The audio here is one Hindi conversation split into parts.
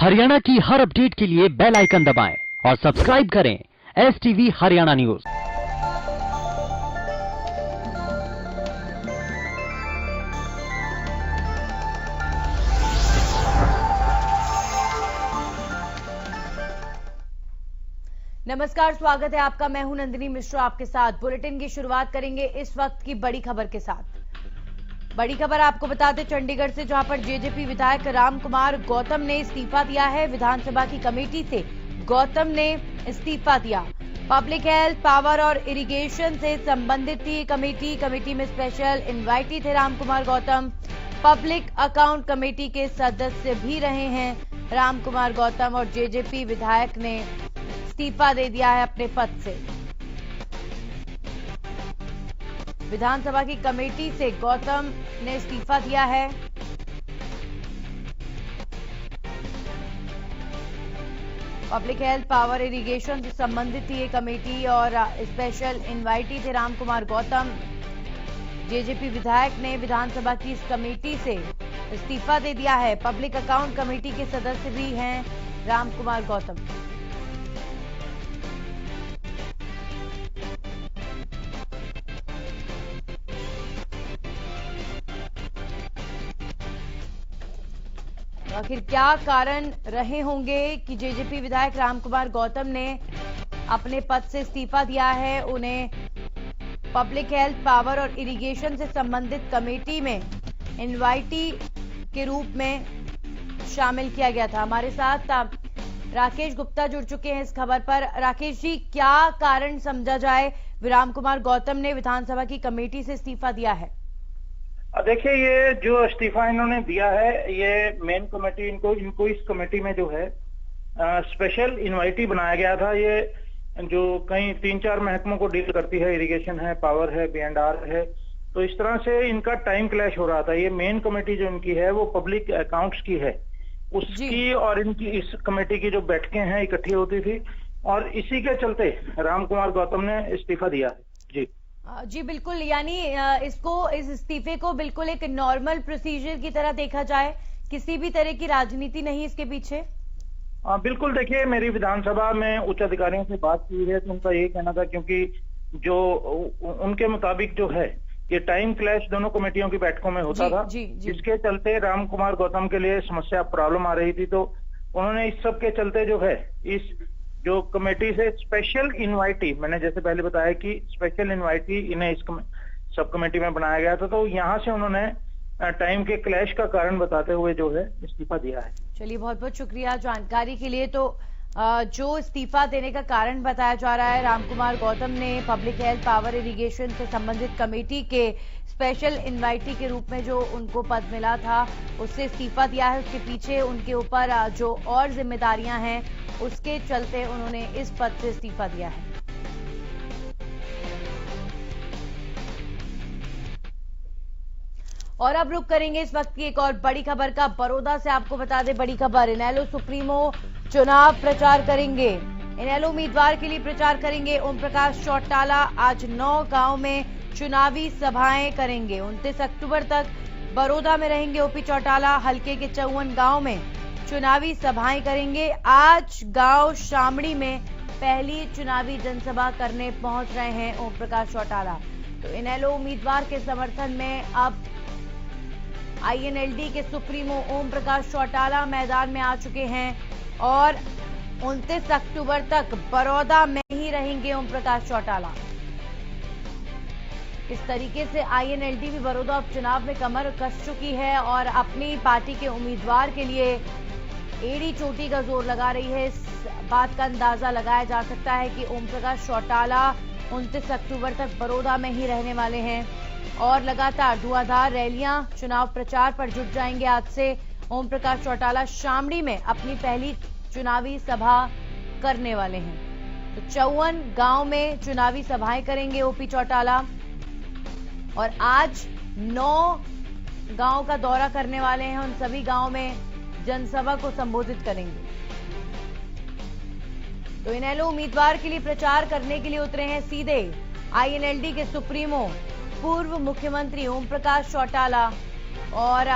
हरियाणा की हर अपडेट के लिए बेल आइकन दबाएं और सब्सक्राइब करें STV हरियाणा न्यूज। नमस्कार, स्वागत है आपका। मैं हूं नंदिनी मिश्रा आपके साथ। बुलेटिन की शुरुआत करेंगे इस वक्त की बड़ी खबर के साथ। बड़ी खबर आपको बता दें चंडीगढ़ से, जहां पर जेजेपी विधायक रामकुमार गौतम ने इस्तीफा दिया है। विधानसभा की कमेटी से गौतम ने इस्तीफा दिया। पब्लिक हेल्थ, पावर और इरिगेशन से संबंधित थी कमेटी में स्पेशल इन्वाइटी थे Ramkumar Gautam. Public account committee के सदस्य भी रहे हैं रामकुमार गौतम, और जेजेपी विधायक ने इस्तीफा दे दिया है अपने पद से। विधानसभा की कमेटी से गौतम ने इस्तीफा दिया है। पब्लिक हेल्थ, पावर, इरिगेशन से संबंधित थी ये कमेटी और स्पेशल इन्वाइटी थे रामकुमार गौतम। जेजेपी विधायक ने विधानसभा की इस कमेटी से इस्तीफा दे दिया है। पब्लिक अकाउंट कमेटी के सदस्य भी हैं रामकुमार गौतम। आखिर क्या कारण रहे होंगे कि जेजेपी विधायक रामकुमार गौतम ने अपने पद से इस्तीफा दिया है। उन्हें पब्लिक हेल्थ, पावर और इरिगेशन से संबंधित कमेटी में इनवाइटी के रूप में शामिल किया गया था। हमारे साथ राकेश गुप्ता जुड़ चुके हैं इस खबर पर। राकेश जी, क्या कारण समझा जाए रामकुमार गौतम ने विधानसभा की कमेटी से इस्तीफा दिया है? देखिए, ये जो इस्तीफा इन्होंने दिया है, ये मेन कमेटी इनको इस कमेटी में जो है स्पेशल इनवाइटी बनाया गया था। ये जो कई 3-4 महकमों को डील करती है, इरिगेशन है, पावर है, B&R है, तो इस तरह से इनका टाइम क्लैश हो रहा था। ये मेन कमेटी जो इनकी है वो पब्लिक अकाउंट्स की है, उसकी और इनकी इस कमेटी की जो बैठकें हैं इकट्ठी होती थी, और इसी के चलते रामकुमार गौतम ने इस्तीफा दिया है। जी बिल्कुल, यानी इस इस्तीफे को बिल्कुल एक नॉर्मल प्रोसीजर की तरह देखा जाए, किसी भी तरह की राजनीति नहीं इसके पीछे। बिल्कुल, देखिए, मेरी विधानसभा में उच्च अधिकारियों से बात की है तो उनका यही कहना था, क्योंकि जो उनके मुताबिक जो है ये टाइम क्लैश दोनों कमेटियों की बैठकों में होता था। इसके चलते रामकुमार गौतम के लिए समस्या, प्रॉब्लम आ रही थी, तो उन्होंने इस सब के चलते जो है इस जो कमेटी से स्पेशल इनवाइटी, मैंने जैसे पहले बताया कि स्पेशल इनवाइटी इन्हें इस सब कमेटी में बनाया गया था, तो यहां से उन्होंने टाइम के क्लैश का कारण बताते हुए जो है इस्तीफा दिया है। चलिए, बहुत बहुत शुक्रिया जानकारी के लिए। तो जो इस्तीफा देने का कारण बताया जा रहा है, रामकुमार गौतम ने पब्लिक हेल्थ, पावर, इरिगेशन से संबंधित कमेटी के स्पेशल इनवाइटी के रूप में जो उनको पद मिला था उससे इस्तीफा दिया है। उसके पीछे उनके ऊपर जो और जिम्मेदारियां हैं उसके चलते उन्होंने इस पद से इस्तीफा दिया है। और अब रुक करेंगे इस वक्त की एक और बड़ी खबर का। बड़ौदा से आपको बता दें बड़ी खबर, इनेलो सुप्रीमो चुनाव प्रचार करेंगे। इनेलो उम्मीदवार के लिए प्रचार करेंगे ओम प्रकाश चौटाला। आज 9 गांव में चुनावी सभाएं करेंगे। 29 अक्टूबर तक बड़ौदा में रहेंगे ओपी चौटाला। हल्के के 54 गांव में चुनावी सभाएं करेंगे। आज गांव शामड़ी में पहली चुनावी जनसभा करने पहुंच रहे हैं ओम प्रकाश चौटाला। तो इनेलो उम्मीदवार के समर्थन में अब INLD के सुप्रीमो ओम प्रकाश चौटाला मैदान में आ चुके हैं और 29 अक्टूबर तक बड़ौदा में ही रहेंगे ओम प्रकाश चौटाला। इस तरीके से INLD भी बड़ौदा उपचुनाव में कमर कस चुकी है और अपनी पार्टी के उम्मीदवार के लिए एड़ी चोटी का जोर लगा रही है। इस बात का अंदाजा लगाया जा सकता है कि ओम प्रकाश चौटाला 29 अक्टूबर तक बड़ौदा में ही रहने वाले हैं और लगातार धुआंधार रैलियां चुनाव प्रचार पर जुट जाएंगे। आज से ओम प्रकाश चौटाला शामड़ी में अपनी पहली चुनावी सभा करने वाले हैं। तो 54 गांव में चुनावी सभाएं करेंगे ओपी चौटाला और आज 9 गांव का दौरा करने वाले हैं। उन सभी गांव में जनसभा को संबोधित करेंगे। तो इनेलो उम्मीदवार के लिए प्रचार करने के लिए उतरे हैं सीधे INLD के सुप्रीमो पूर्व मुख्यमंत्री ओम प्रकाश चौटाला और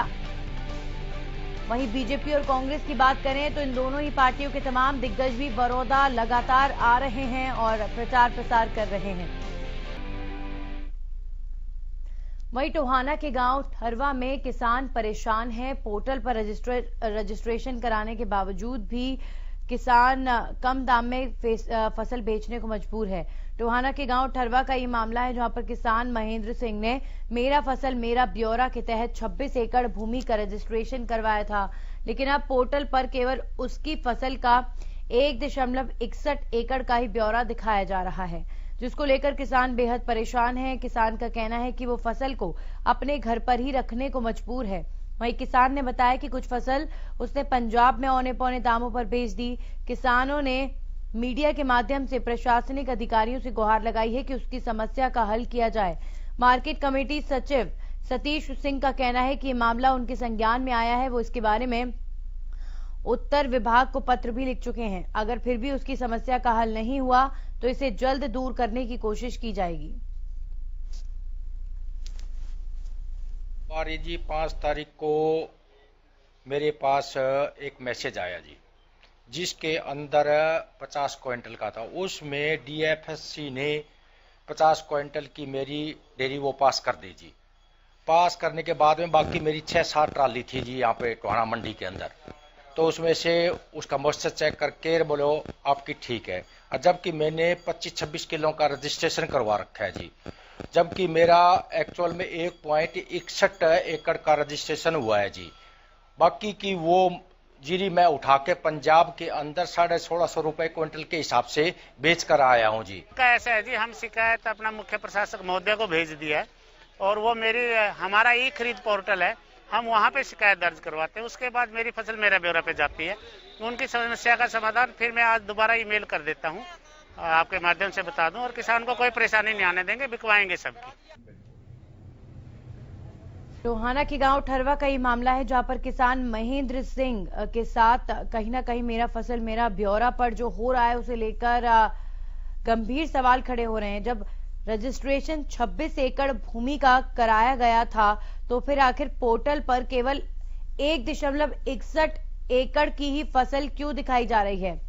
वहीं बीजेपी और कांग्रेस की बात करें तो इन दोनों ही पार्टियों के तमाम दिग्गज भी बड़ौदा लगातार आ रहे हैं और प्रचार प्रसार कर रहे हैं। वहीं टोहाना के गांव ठरवा में किसान परेशान हैं। पोर्टल पर रजिस्ट्रेशन कराने के बावजूद भी किसान कम दाम में फसल बेचने को मजबूर है। टोहाना के गांव ठरवा का ये मामला है, जहां पर किसान महेंद्र सिंह ने मेरा फसल मेरा ब्यौरा के तहत 26 एकड़ भूमि का रजिस्ट्रेशन करवाया था, लेकिन अब पोर्टल पर केवल उसकी फसल का 1.61 एकड़ का ही ब्यौरा दिखाया जा रहा है, जिसको लेकर किसान बेहद परेशान है। किसान का कहना है कि वो फसल को अपने घर पर ही रखने को मजबूर है। वहीं किसान ने बताया कि कुछ फसल उसने पंजाब में औने पौने दामों पर बेच दी। किसानों ने मीडिया के माध्यम से प्रशासनिक अधिकारियों से गुहार लगाई है कि उसकी समस्या का हल किया जाए। मार्केट कमेटी सचिव सतीश सिंह का कहना है कि ये मामला उनके संज्ञान में आया है। वो इसके बारे में उत्तर विभाग को पत्र भी लिख चुके हैं। अगर फिर भी उसकी समस्या का हल नहीं हुआ तो इसे जल्द दूर करने की कोशिश की जाएगी। जी 5 तारीख को मेरे पास एक मैसेज आया जी, जिसके अंदर 50 क्विंटल का था। उसमें डीएफएससी ने 50 क्विंटल की मेरी डेयरी वो पास कर दी जी। पास करने के बाद में बाकी मेरी 6-7 ट्राली थी जी यहाँ पे टोहाना मंडी के अंदर, तो उसमें से उसका मॉइस्चर चेक करके बोलो आपकी ठीक है। और जबकि मैंने 25-26 किलो का रजिस्ट्रेशन करवा रखा है जी, जबकि मेरा एक्चुअल में 1.61 एकड़ का रजिस्ट्रेशन हुआ है जी। बाकी की वो जीरी मैं उठा के पंजाब के अंदर 1650 रुपए क्विंटल के हिसाब से बेच कर आया हूँ जी। ऐसा है जी, हम शिकायत अपना मुख्य प्रशासक महोदय को भेज दिया है और वो हमारा ई खरीद पोर्टल है, हम वहाँ पे शिकायत दर्ज करवाते हैं। उसके बाद मेरी फसल मेरा ब्यौरा पे जाती है, उनकी समस्या का समाधान फिर मैं आज दोबारा ईमेल कर देता हूँ, आपके माध्यम से बता दूं, और किसान को कोई परेशानी नहीं आने देंगे, बिकवाएंगे सबकी। टोहाना के गांव ठरवा का ये मामला है, जहां पर किसान महेंद्र सिंह के साथ कहीं ना कहीं मेरा फसल मेरा ब्यौरा पर जो हो रहा है उसे लेकर गंभीर सवाल खड़े हो रहे हैं। जब रजिस्ट्रेशन 26 एकड़ भूमि का कराया गया था तो फिर आखिर पोर्टल पर केवल 1.61 एकड़ की ही फसल क्यों दिखाई जा रही है?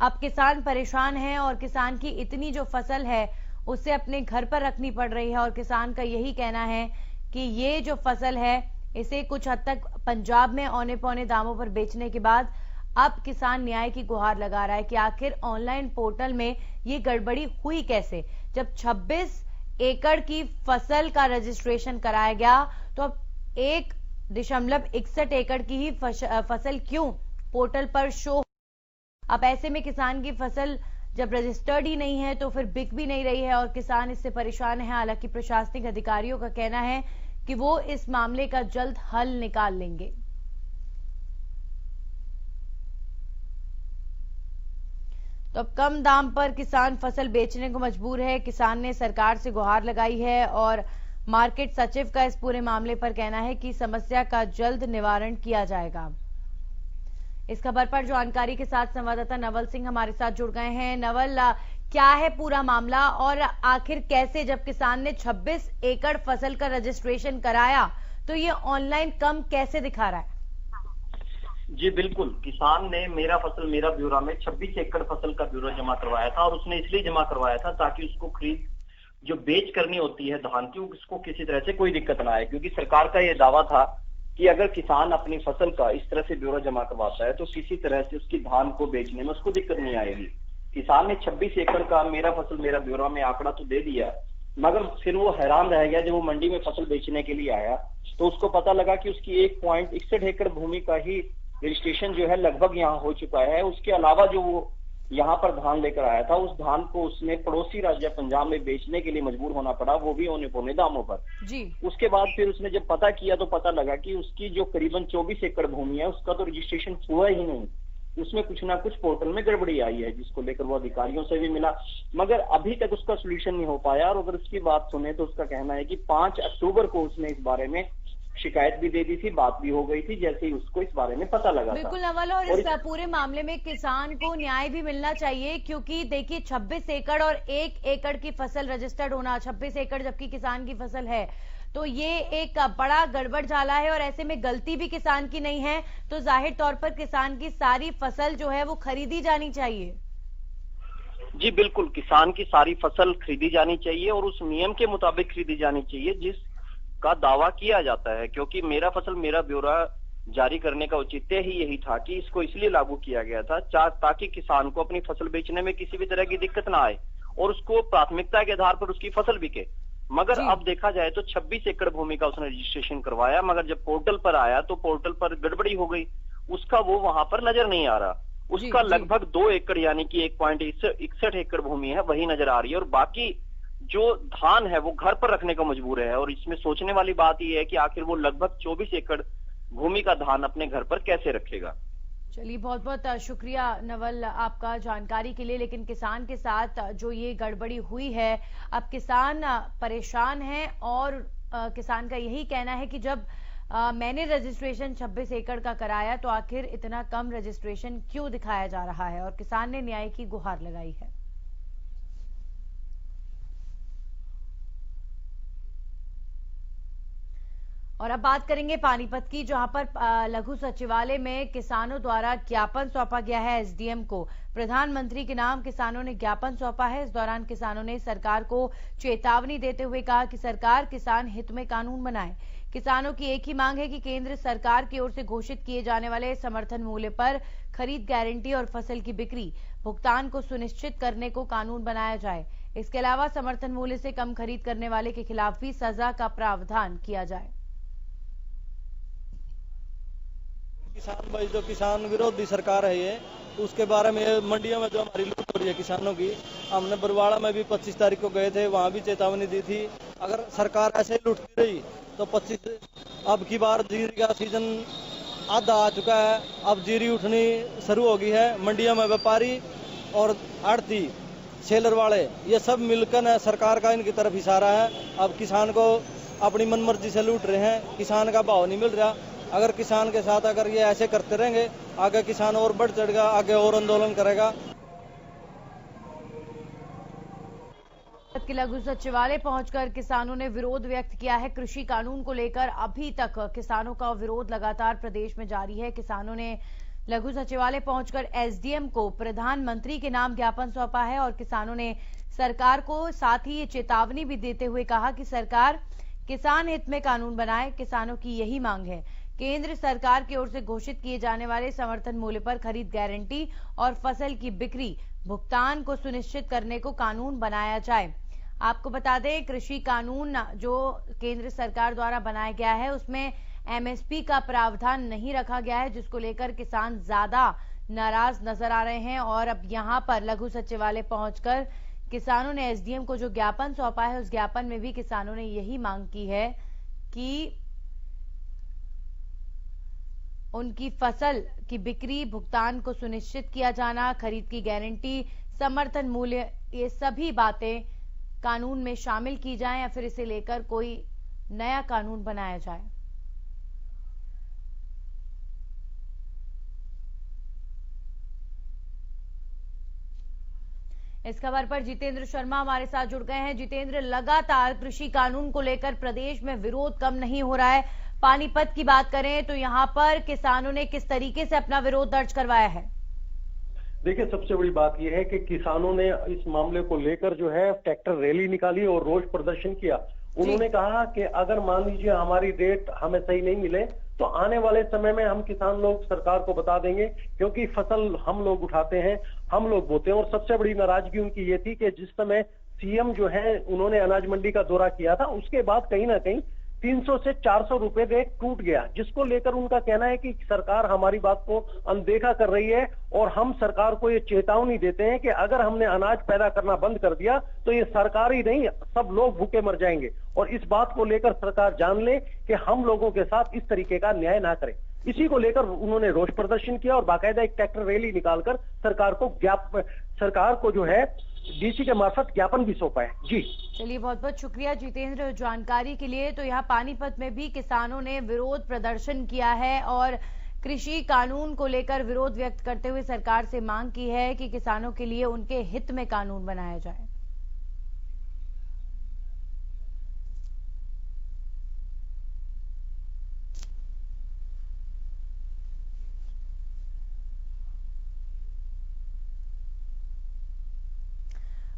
अब किसान परेशान हैं और किसान की इतनी जो फसल है उसे अपने घर पर रखनी पड़ रही है, और किसान का यही कहना है कि ये जो फसल है इसे कुछ हद तक पंजाब में औने पौने दामों पर बेचने के बाद अब किसान न्याय की गुहार लगा रहा है कि आखिर ऑनलाइन पोर्टल में ये गड़बड़ी हुई कैसे। जब 26 एकड़ की फसल का रजिस्ट्रेशन कराया गया तो अब 1.61 एकड़ की ही फसल क्यों पोर्टल पर शो। अब ऐसे में किसान की फसल जब रजिस्टर्ड ही नहीं है तो फिर बिक भी नहीं रही है और किसान इससे परेशान है। हालांकि प्रशासनिक अधिकारियों का कहना है कि वो इस मामले का जल्द हल निकाल लेंगे। तो अब कम दाम पर किसान फसल बेचने को मजबूर है। किसान ने सरकार से गुहार लगाई है और मार्केट सचिव का इस पूरे मामले पर कहना है कि समस्या का जल्द निवारण किया जाएगा। इस खबर पर जानकारी के साथ संवाददाता नवल सिंह हमारे साथ जुड़ गए हैं। नवल, क्या है पूरा मामला और आखिर कैसे जब किसान ने 26 एकड़ फसल का रजिस्ट्रेशन कराया तो ये ऑनलाइन कम कैसे दिखा रहा है? जी बिल्कुल, किसान ने मेरा फसल मेरा ब्यौरा में 26 एकड़ फसल का ब्यौरा जमा करवाया था, और उसने इसलिए जमा करवाया था ताकि उसको खरीद जो बेच करनी होती है धान की, उसको किसी तरह से कोई दिक्कत ना आए। क्योंकि सरकार का यह दावा था कि अगर किसान अपनी फसल का इस तरह से ब्यौरा जमा करवाता है तो किसी तरह से उसकी धान को बेचने में उसको दिक्कत नहीं आएगी। किसान ने 26 एकड़ का मेरा फसल मेरा ब्यौरा में आंकड़ा तो दे दिया, मगर फिर वो हैरान रह गया जब वो मंडी में फसल बेचने के लिए आया तो उसको पता लगा कि उसकी 1.61 एकड़ भूमि का ही रजिस्ट्रेशन जो है लगभग यहाँ हो चुका है। उसके अलावा जो वो यहाँ पर धान लेकर आया था उस धान को उसने पड़ोसी राज्य पंजाब में बेचने के लिए मजबूर होना पड़ा, वो भी औने पौने दामों पर जी। उसके बाद फिर उसने जब पता किया तो पता लगा कि उसकी जो करीबन 24 एकड़ भूमि है उसका तो रजिस्ट्रेशन हुआ ही नहीं, उसमें कुछ ना कुछ पोर्टल में गड़बड़ी आई है, जिसको लेकर वो अधिकारियों से भी मिला मगर अभी तक उसका सोल्यूशन नहीं हो पाया। और अगर उसकी बात सुने तो उसका कहना है कि 5 अक्टूबर को उसने इस बारे में शिकायत भी दे दी थी, बात भी हो गई थी जैसे ही उसको इस बारे में पता लगा। बिल्कुल नवल, और इस पूरे मामले में किसान को न्याय भी मिलना चाहिए, क्योंकि देखिए 26 एकड़ और 1 एकड़ की फसल रजिस्टर्ड होना, 26 एकड़ जबकि किसान की फसल है तो ये एक बड़ा गड़बड़ झाला है और ऐसे में गलती भी किसान की नहीं है, तो जाहिर तौर पर किसान की सारी फसल जो है वो खरीदी जानी चाहिए। जी बिल्कुल, किसान की सारी फसल खरीदी जानी चाहिए और उस नियम के मुताबिक खरीदी जानी चाहिए जिसका दावा किया जाता है, क्योंकि मेरा फसल मेरा ब्यौरा जारी करने का औचित्य ही यही था कि इसको इसलिए लागू किया गया था ताकि किसान को अपनी फसल बेचने में किसी भी तरह की दिक्कत ना आए और उसको प्राथमिकता के आधार पर उसकी फसल बिके। मगर अब देखा जाए तो 26 एकड़ भूमि का उसने रजिस्ट्रेशन करवाया, मगर जब पोर्टल पर आया तो पोर्टल पर गड़बड़ी हो गई, उसका वो वहां पर नजर नहीं आ रहा। उसका लगभग 2 एकड़ यानी कि 1.61 एकड़ भूमि है वही नजर आ रही है और बाकी जो धान है वो घर पर रखने को मजबूर है। और इसमें सोचने वाली बात यह है कि आखिर वो लगभग 24 एकड़ भूमि का धान अपने घर पर कैसे रखेगा। चलिए, बहुत बहुत शुक्रिया नवल आपका जानकारी के लिए। लेकिन किसान के साथ जो ये गड़बड़ी हुई है, अब किसान परेशान है और किसान का यही कहना है कि जब मैंने रजिस्ट्रेशन 26 एकड़ का कराया तो आखिर इतना कम रजिस्ट्रेशन क्यों दिखाया जा रहा है, और किसान ने न्याय की गुहार लगाई है। और अब बात करेंगे पानीपत की, जहां पर लघु सचिवालय में किसानों द्वारा ज्ञापन सौंपा गया है एसडीएम को। प्रधानमंत्री के नाम किसानों ने ज्ञापन सौंपा है। इस दौरान किसानों ने सरकार को चेतावनी देते हुए कहा कि सरकार किसान हित में कानून बनाए। किसानों की एक ही मांग है कि केंद्र सरकार की ओर से घोषित किए जाने वाले समर्थन मूल्य पर खरीद गारंटी और फसल की बिक्री भुगतान को सुनिश्चित करने को कानून बनाया जाए। इसके अलावा समर्थन मूल्य से कम खरीद करने वाले के खिलाफ भी सजा का प्रावधान किया जाए। किसान भाई, जो किसान विरोधी सरकार है ये, उसके बारे में मंडियों में जो हमारी लूट हो रही है किसानों की, हमने बरवाड़ा में भी 25 तारीख को गए थे, वहां भी चेतावनी दी थी। अगर सरकार ऐसे ही लूटती रही तो 25 अब की बार जीरी का सीजन आधा आ चुका है, अब जीरी उठनी शुरू हो गई है। मंडियों में व्यापारी और आड़ती सेलर वाले ये सब मिलकर सरकार का इनकी तरफ इशारा है। अब किसान को अपनी मनमर्जी से लूट रहे हैं, किसान का भाव नहीं मिल रहा। अगर किसान के साथ अगर ये ऐसे करते रहेंगे, आगे किसान और बढ़ चढ़ेगा, आगे और आंदोलन करेगा। लघु सचिवालय पहुंचकर किसानों ने विरोध व्यक्त किया है। कृषि कानून को लेकर अभी तक किसानों का विरोध लगातार प्रदेश में जारी है। किसानों ने लघु सचिवालय पहुंचकर एसडीएम को प्रधानमंत्री के नाम ज्ञापन सौंपा है और किसानों ने सरकार को साथ ही ये चेतावनी भी देते हुए कहा कि सरकार किसान हित में कानून बनाए। किसानों की यही मांग है। केंद्र सरकार की ओर से घोषित किए जाने वाले समर्थन मूल्य पर खरीद गारंटी और फसल की बिक्री भुगतान को सुनिश्चित करने को कानून बनाया जाए। आपको बता दें, कृषि कानून जो केंद्र सरकार द्वारा बनाया गया है उसमें एमएसपी का प्रावधान नहीं रखा गया है, जिसको लेकर किसान ज्यादा नाराज नजर आ रहे हैं। और अब यहां पर लघु सचिवालय पहुंचकर किसानों ने एसडीएम को जो ज्ञापन सौंपा है उस ज्ञापन में भी किसानों ने यही मांग की है कि उनकी फसल की बिक्री भुगतान को सुनिश्चित किया जाना, खरीद की गारंटी, समर्थन मूल्य, ये सभी बातें कानून में शामिल की जाएं या फिर इसे लेकर कोई नया कानून बनाया जाए। इस खबर पर जितेंद्र शर्मा हमारे साथ जुड़ गए हैं। जितेंद्र, लगातार कृषि कानून को लेकर प्रदेश में विरोध कम नहीं हो रहा है। पानीपत की बात करें तो यहां पर किसानों ने किस तरीके से अपना विरोध दर्ज करवाया है? देखिए, सबसे बड़ी बात यह है कि किसानों ने इस मामले को लेकर जो है ट्रैक्टर रैली निकाली और रोष प्रदर्शन किया। उन्होंने कहा कि अगर मान लीजिए हमारी रेट हमें सही नहीं मिले तो आने वाले समय में हम किसान लोग सरकार को बता देंगे, क्योंकि फसल हम लोग उठाते हैं, हम लोग बोते हैं। और सबसे बड़ी नाराजगी उनकी ये थी कि जिस समय सीएम जो है उन्होंने अनाज मंडी का दौरा किया था, उसके बाद कहीं ना कहीं 300 से 400 रुपए रेट टूट गया, जिसको लेकर उनका कहना है कि सरकार हमारी बात को अनदेखा कर रही है। और हम सरकार को ये चेतावनी देते हैं कि अगर हमने अनाज पैदा करना बंद कर दिया तो ये सरकार ही नहीं, सब लोग भूखे मर जाएंगे। और इस बात को लेकर सरकार जान ले कि हम लोगों के साथ इस तरीके का न्याय ना करे। इसी को लेकर उन्होंने रोष प्रदर्शन किया और बाकायदा एक ट्रैक्टर रैली निकालकर सरकार को जो है डीसी के मार्फत ज्ञापन भी सौंपा है। जी चलिए, बहुत बहुत शुक्रिया जितेंद्र जानकारी के लिए। तो यहाँ पानीपत में भी किसानों ने विरोध प्रदर्शन किया है और कृषि कानून को लेकर विरोध व्यक्त करते हुए सरकार से मांग की है कि किसानों के लिए उनके हित में कानून बनाया जाए।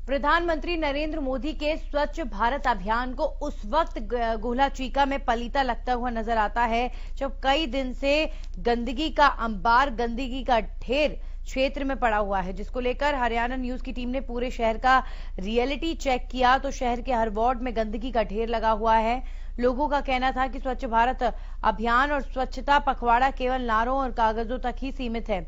प्रधानमंत्री नरेंद्र मोदी के स्वच्छ भारत अभियान को उस वक्त गोला चीका में पलीता लगता हुआ नजर आता है जब कई दिन से गंदगी का अंबार, गंदगी का ढेर क्षेत्र में पड़ा हुआ है, जिसको लेकर हरियाणा न्यूज की टीम ने पूरे शहर का रियलिटी चेक किया तो शहर के हर वार्ड में गंदगी का ढेर लगा हुआ है। लोगों का कहना था कि स्वच्छ भारत अभियान और स्वच्छता पखवाड़ा केवल नारों और कागजों तक ही सीमित है,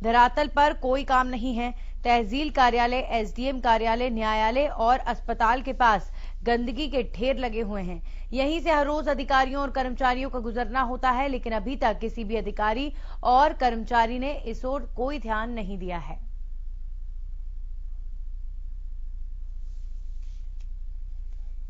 धरातल पर कोई काम नहीं है। तहसील कार्यालय, एसडीएम कार्यालय, न्यायालय और अस्पताल के पास गंदगी के ढेर लगे हुए हैं। यहीं से हर रोज अधिकारियों और कर्मचारियों का गुजरना होता है, लेकिन अभी तक किसी भी अधिकारी और कर्मचारी ने इस ओर कोई ध्यान नहीं दिया है।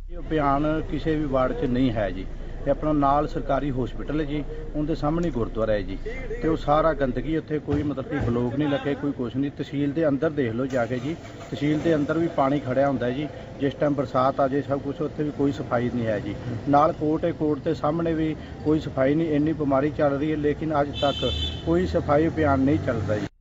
ਇਹ ਅਭਿਆਨ ਕਿਸੇ ਵੀ ਵਾਰਡ 'ਚ ਨਹੀਂ ਹੈ ਜੀ। ਇਹ ਆਪਣਾ ਨਾਲ ਸਰਕਾਰੀ ਹਸਪੀਟਲ ਹੈ ਜੀ, ਉਹਦੇ ਸਾਹਮਣੇ ਗੁਰਦੁਆਰਾ ਹੈ ਜੀ ਤੇ ਉਹ ਸਾਰਾ ਗੰਦਗੀ ਉੱਥੇ ਕੋਈ ਮਤਲਬ ਕਿ ਬਲੋਕ ਨਹੀਂ ਲੱਗੇ, ਕੋਈ ਕੁਛ ਨਹੀਂ। ਤਹਿਸੀਲ ਦੇ ਅੰਦਰ ਦੇਖ ਲਓ ਜਾ ਕੇ ਜੀ, ਤਹਿਸੀਲ ਦੇ ਅੰਦਰ ਵੀ ਪਾਣੀ ਖੜਿਆ ਹੁੰਦਾ ਜੀ, ਜਿਸ ਟਾਈਮ ਬਰਸਾਤ ਆ ਜੇ ਸਭ ਕੁਝ ਉੱਥੇ ਵੀ ਕੋਈ ਸਫਾਈ ਨਹੀਂ ਹੈ ਜੀ। ਨਾਲ ਕੋਰਟ ਹੈ, ਕੋਰਟ ਦੇ ਸਾਹਮਣੇ ਵੀ ਕੋਈ ਸਫਾਈ ਨਹੀਂ। ਇੰਨੀ ਬਿਮਾਰੀ ਚੱਲ ਰਹੀ ਹੈ ਲੇਕਿन ਅੱਜ तक कोई सफाई अभियान नहीं चल रहा है।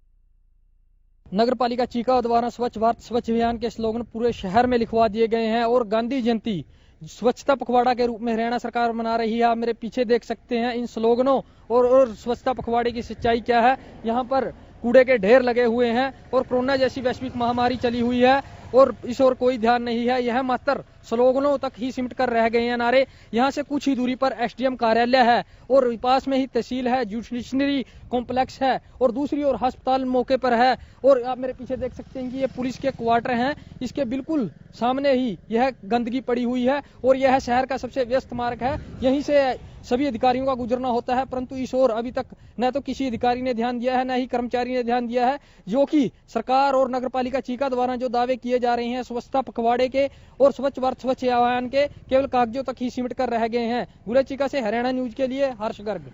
नगर पालिका चीका द्वारा स्वच्छ भारत स्वच्छ अभियान के स्लोगन पूरे शहर में लिखवा दिए गए हैं और गांधी जयंती स्वच्छता पखवाड़ा के रूप में हरियाणा सरकार मना रही है। आप मेरे पीछे देख सकते हैं इन स्लोगनों और स्वच्छता पखवाड़े की सच्चाई क्या है। यहाँ पर कूड़े के ढेर लगे हुए हैं और कोरोना जैसी वैश्विक महामारी चली हुई है और इस ओर कोई ध्यान नहीं है। यह मात्र स्लोगनों तक ही सिमट कर रह गए हैं नारे। यहाँ से कुछ ही दूरी पर एसडीएम कार्यालय है और पास में ही तहसील है, जुडिशरी कॉम्प्लेक्स है और दूसरी ओर अस्पताल मौके पर है। और आप मेरे पीछे देख सकते हैं कि ये पुलिस के क्वार्टर हैं, इसके बिल्कुल सामने ही यह गंदगी पड़ी हुई है और यह शहर का सबसे व्यस्त मार्ग है। यहीं से सभी अधिकारियों का गुजरना होता है, परंतु इस ओर अभी तक न तो किसी अधिकारी ने ध्यान दिया है, न ही कर्मचारी ने ध्यान दिया है, जो कि सरकार और नगर पालिका चीका द्वारा जो दावे किए जा रहे हैं स्वच्छता पखवाड़े के और स्वच्छ भारत स्वच्छ अभियान के, केवल कागजों तक ही सिमट कर रह गए हैं। गुला चीका से हरियाणा न्यूज के लिए हर्ष गर्ग।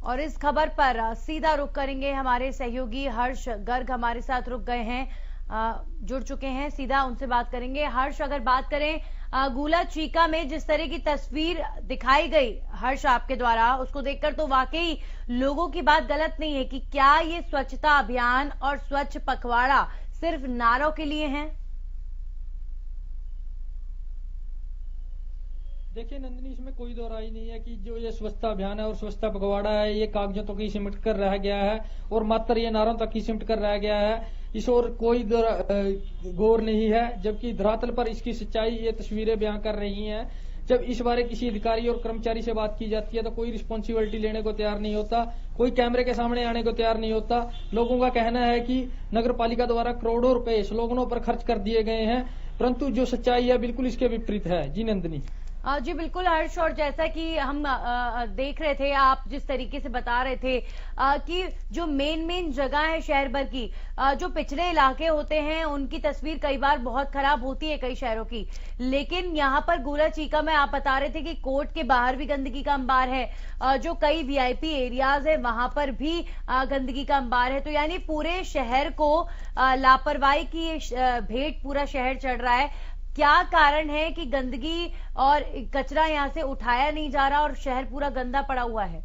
और इस खबर पर सीधा रुख करेंगे, हमारे सहयोगी हर्ष गर्ग हमारे साथ रुक गए हैं, जुड़ चुके हैं, सीधा उनसे बात करेंगे। हर्ष, अगर बात करें गोला चीका में जिस तरह की तस्वीर दिखाई गई हर्ष आपके द्वारा, उसको देखकर तो वाकई लोगों की बात गलत नहीं है कि क्या ये स्वच्छता अभियान और स्वच्छ पखवाड़ा सिर्फ नारों के लिए हैं? देखिए नंदिनी, इसमें कोई दो राय नहीं है कि जो ये स्वच्छता अभियान है और स्वच्छता पखवाड़ा है ये कागजों तक ही सिमट कर रह गया है और मात्र ये नारों तक ही सिमट कर रह गया है। इस और कोई गौर नहीं है, जबकि धरातल पर इसकी सच्चाई ये तस्वीरें बयां कर रही हैं। जब इस बारे किसी अधिकारी और कर्मचारी से बात की जाती है तो कोई रिस्पॉन्सिबिलिटी लेने को तैयार नहीं होता, कोई कैमरे के सामने आने को तैयार नहीं होता। लोगों का कहना है कि नगर पालिका द्वारा करोड़ों रुपए स्लोगनों पर खर्च कर दिए गए हैं, परंतु जो सच्चाई है बिल्कुल इसके विपरीत है। जी नंदिनी। जी बिल्कुल हर्ष, और जैसा कि हम देख रहे थे, आप जिस तरीके से बता रहे थे कि जो मेन जगह है शहर भर की, जो पिछड़े इलाके होते हैं उनकी तस्वीर कई बार बहुत खराब होती है कई शहरों की, लेकिन यहाँ पर गोला चीका में आप बता रहे थे कि कोर्ट के बाहर भी गंदगी का अंबार है, जो कई वीआईपी एरियाज है वहां पर भी गंदगी का अंबार है। तो यानी पूरे शहर को लापरवाही की भेंट पूरा शहर चढ़ रहा है। क्या कारण है कि गंदगी और कचरा यहां से उठाया नहीं जा रहा और शहर पूरा गंदा पड़ा हुआ है?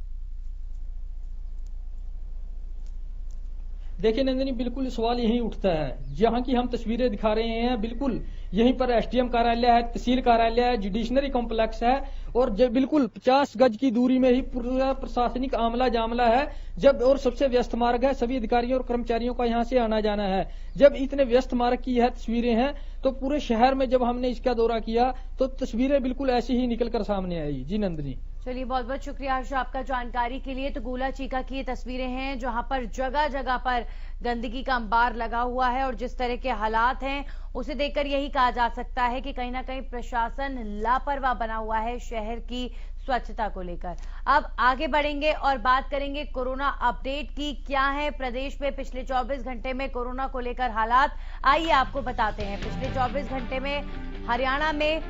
देखिए नंदिनी, बिल्कुल सवाल यही उठता है। जहां की हम तस्वीरें दिखा रहे हैं बिल्कुल यहीं पर एसडीएम कार्यालय है, तहसील कार्यालय है, जुडिशरी कॉम्प्लेक्स है और बिल्कुल 50 गज की दूरी में ही पूरा प्रशासनिक आमला जामला है। जब और सबसे व्यस्त मार्ग है, सभी अधिकारियों और कर्मचारियों का यहाँ से आना जाना है। जब इतने व्यस्त मार्ग की यह तस्वीरें हैं तो पूरे शहर में जब हमने इसका दौरा किया तो तस्वीरें बिल्कुल ऐसी ही निकलकर सामने आई। जी नंदिनी। चलिए, बहुत बहुत शुक्रिया हर्ष आपका जानकारी के लिए। तो गोला चीका की ये तस्वीरें हैं जहां पर जगह जगह पर गंदगी का अंबार लगा हुआ है और जिस तरह के हालात हैं उसे देखकर यही कहा जा सकता है कि कहीं ना कहीं प्रशासन लापरवाह बना हुआ है शहर की स्वच्छता को लेकर। अब आगे बढ़ेंगे और बात करेंगे कोरोना अपडेट की। क्या है प्रदेश में पिछले 24 घंटे में कोरोना को लेकर हालात, आइए आपको बताते हैं। पिछले 24 घंटे में हरियाणा में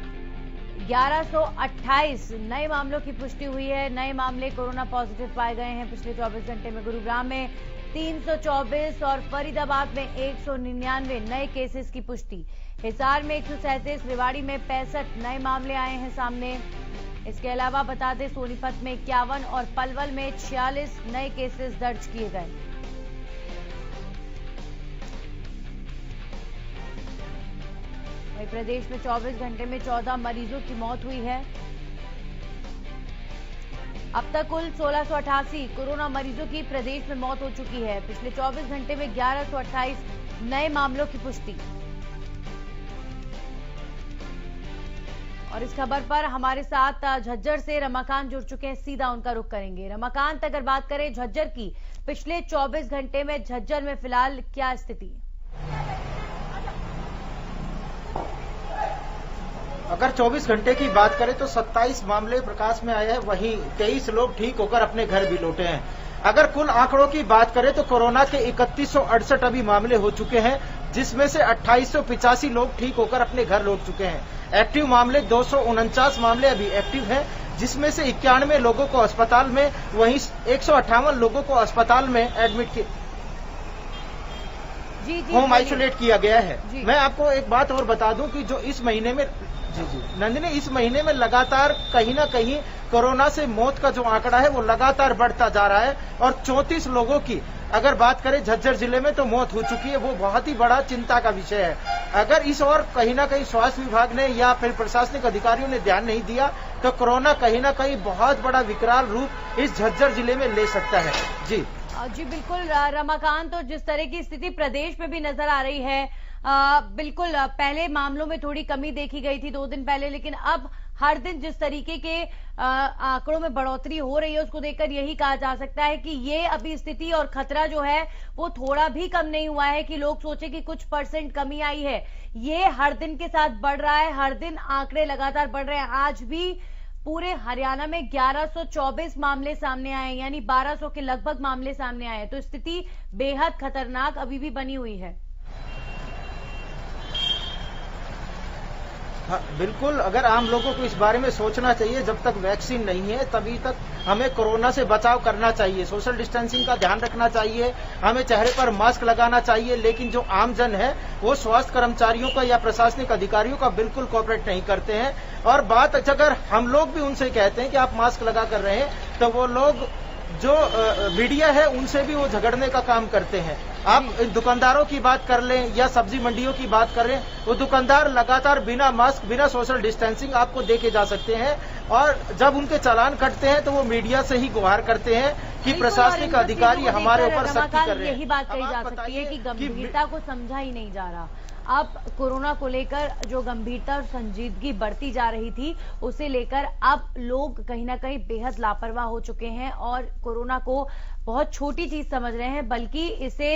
1128 नए मामलों की पुष्टि हुई है। नए मामले कोरोना पॉजिटिव पाए गए हैं पिछले 24 घंटे में। गुरुग्राम में 324 और फरीदाबाद में 199 नए केसेस की पुष्टि। हिसार में 137, रेवाड़ी में 65 नए मामले आए हैं सामने। इसके अलावा बता दें सोनीपत में 51 और पलवल में 46 नए केसेस दर्ज किए गए। वहीं प्रदेश में 24 घंटे में 14 मरीजों की मौत हुई है। अब तक कुल 1688 कोरोना मरीजों की प्रदेश में मौत हो चुकी है। पिछले 24 घंटे में 1128 नए मामलों की पुष्टि। और इस खबर पर हमारे साथ झज्जर से रमाकांत जुड़ चुके हैं, सीधा उनका रुख करेंगे। रमाकांत, अगर बात करें झज्जर की, पिछले 24 घंटे में झज्जर में फिलहाल क्या स्थिति? अगर 24 घंटे की बात करें तो 27 मामले प्रकाश में आए हैं, वहीं 23 लोग ठीक होकर अपने घर भी लौटे हैं। अगर कुल आंकड़ों की बात करें तो कोरोना के 3168 अभी मामले हो चुके हैं, जिसमें से 2885 लोग ठीक होकर अपने घर लौट चुके हैं। एक्टिव मामले 249 मामले अभी एक्टिव हैं, जिसमें से 91 लोगों को अस्पताल में, वहीं 158 लोगों को अस्पताल में एडमिट होम आइसोलेट किया गया है। मैं आपको एक बात और बता दूं कि जो इस महीने में नंदिनी, इस महीने में लगातार कहीं ना कहीं कोरोना से मौत का जो आंकड़ा है वो लगातार बढ़ता जा रहा है और 34 लोगों की अगर बात करें झज्जर जिले में तो मौत हो चुकी है। वो बहुत ही बड़ा चिंता का विषय है। अगर इस ओर कहीं ना कहीं स्वास्थ्य विभाग ने या फिर प्रशासनिक अधिकारियों ने ध्यान नहीं दिया तो कोरोना कहीं ना कहीं बहुत बड़ा विकराल रूप इस झज्जर जिले में ले सकता है। जी बिल्कुल रमाकांत, तो जिस तरह की स्थिति प्रदेश में भी नजर आ रही है, बिल्कुल पहले मामलों में थोड़ी कमी देखी गई थी 2 दिन पहले, लेकिन अब हर दिन जिस तरीके के आंकड़ों में बढ़ोतरी हो रही है उसको देखकर यही कहा जा सकता है कि ये अभी स्थिति और खतरा जो है वो थोड़ा भी कम नहीं हुआ है कि लोग सोचे कि कुछ % कमी आई है। ये हर दिन के साथ बढ़ रहा है, हर दिन आंकड़े लगातार बढ़ रहे हैं। आज भी पूरे हरियाणा में 1124 मामले सामने आए, यानी 1200 के लगभग मामले सामने आए, तो स्थिति बेहद खतरनाक अभी भी बनी हुई है। हाँ, बिल्कुल। अगर आम लोगों को इस बारे में सोचना चाहिए, जब तक वैक्सीन नहीं है तभी तक हमें कोरोना से बचाव करना चाहिए, सोशल डिस्टेंसिंग का ध्यान रखना चाहिए, हमें चेहरे पर मास्क लगाना चाहिए। लेकिन जो आम जन है वो स्वास्थ्य कर्मचारियों का या प्रशासनिक अधिकारियों का बिल्कुल कोऑपरेट नहीं करते हैं। और बात अगर हम लोग भी उनसे कहते हैं कि आप मास्क लगा कर रहे हैं तो वो लोग जो मीडिया है उनसे भी वो झगड़ने का काम करते हैं। आप दुकानदारों की बात कर लें या सब्जी मंडियों की बात कर लें, वो दुकानदार लगातार बिना मास्क, बिना सोशल डिस्टेंसिंग आपको देखे जा सकते हैं। और जब उनके चालान कटते हैं तो वो मीडिया से ही गुहार करते हैं कि प्रशासनिक अधिकारी हमारे ऊपर सख्ती कर रहे हैं। यही बात कही जा सकती है कि गंभीरता को समझा ही नहीं जा रहा। अब कोरोना को लेकर जो गंभीरता और संजीदगी बढ़ती जा रही थी उसे लेकर अब लोग कहीं ना कहीं बेहद लापरवाह हो चुके हैं और कोरोना को बहुत छोटी चीज समझ रहे हैं, बल्कि इसे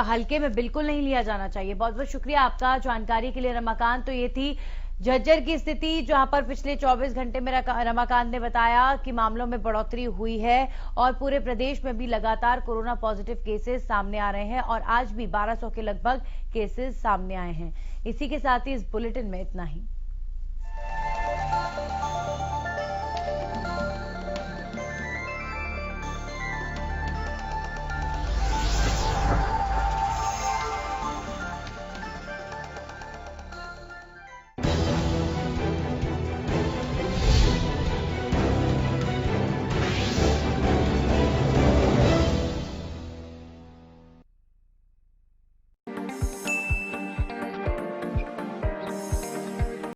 हल्के में बिल्कुल नहीं लिया जाना चाहिए। बहुत बहुत शुक्रिया आपका जानकारी के लिए रमाकांत। तो ये थी झज्जर की स्थिति, जहां पर पिछले 24 घंटे में रमाकांत ने बताया कि मामलों में बढ़ोतरी हुई है और पूरे प्रदेश में भी लगातार कोरोना पॉजिटिव केसेस सामने आ रहे हैं और आज भी 1200 के लगभग केसेस सामने आए हैं। इसी के साथ ही इस बुलेटिन में इतना ही।